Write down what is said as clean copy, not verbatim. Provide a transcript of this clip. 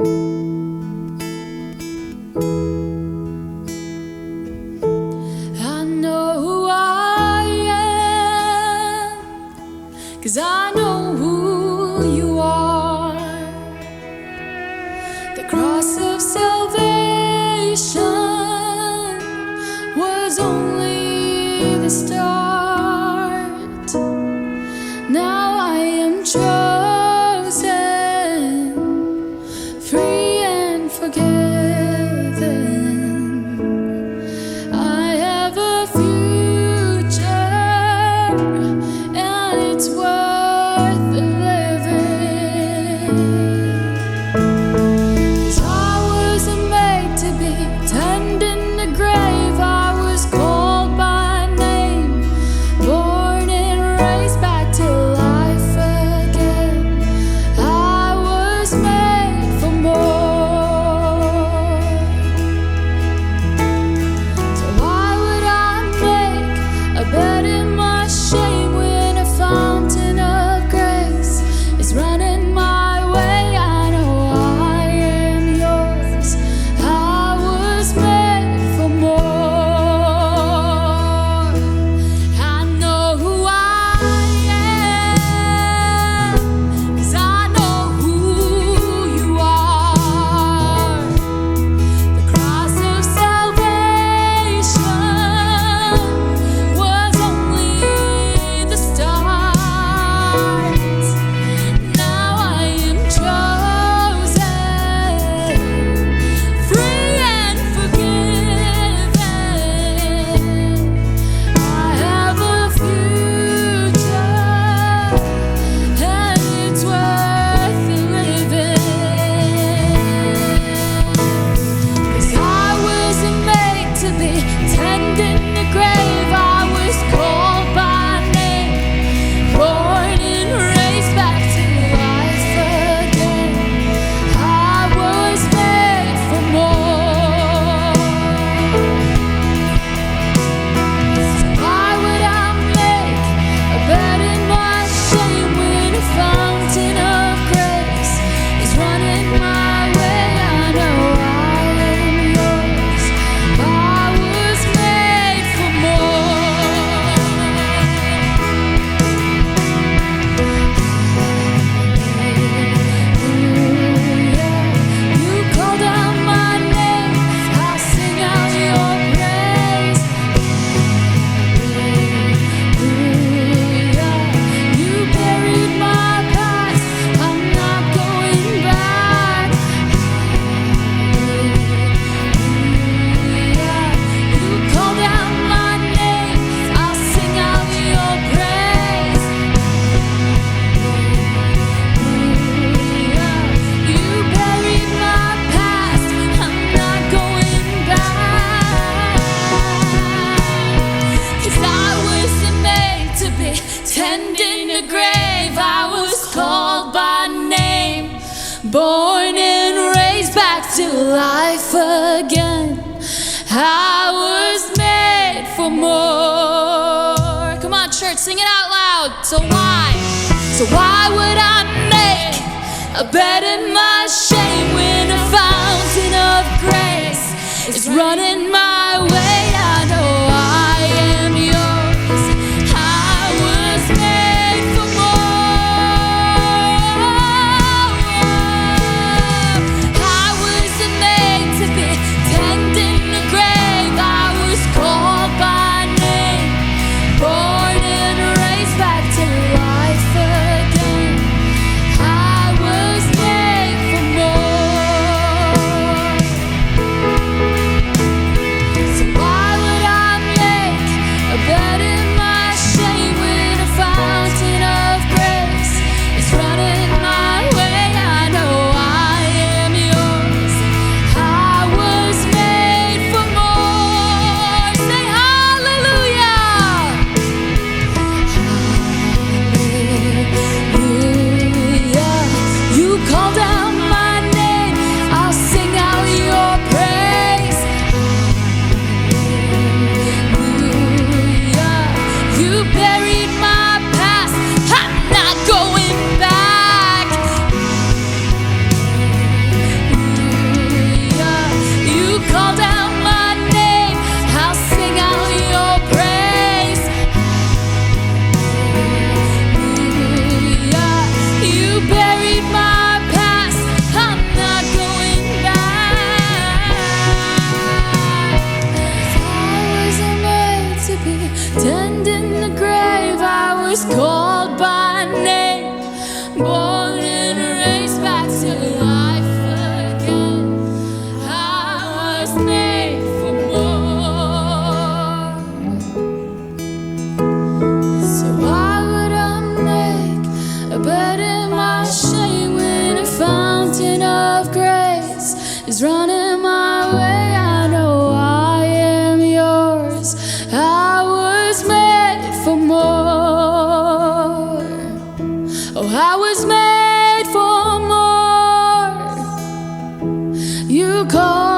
I know who I am, 'cause I know who you are. The cross of salvation was only the start. Now I am chosen, free and forgiven. I have a future, and it's worth living. 'Cause I wasn't made to be tending the grave. I was called by name, born and raised back to life again. I was made for more. So why would I make a bed in my shame when a fountain of grace is running my way? I know I am yours. I was made for more. I know who I am, 'cause I know who you are. The cross of salvation was only the start. Now I am chosen, free and forgiven. I have a future, and it's worth living. 'Cause I wasn't made to be tending the grave. I was called by name, born and raised back to life again. I was made for more. So why would I make a bed in my shame when a fountain of grace is running my way? I know I am yours. I was made for more. You called out my name, I'll sing out your praise. You buried my past, I'm not going back. You called out my name, I'll sing out your praise. You buried my past, I'm not going back. 'Cause I wasn't made to be tending the grave. I was called by name, born and raised back to life again. I was made for more. Come on, church, sing it out loud. So why would I make a bed in my shame when a fountain of grace is running my way? I know I am yours. I was made for more. I wasn't made to be tending the grave. I was called by name, born and raised back to life again. I was made for more. So by name, born and raised back to life again. I was made for more. So why would I make a bed in my shame when a fountain of grace is running my way? I know I am yours. I was made for more. Oh, I was made for more. You call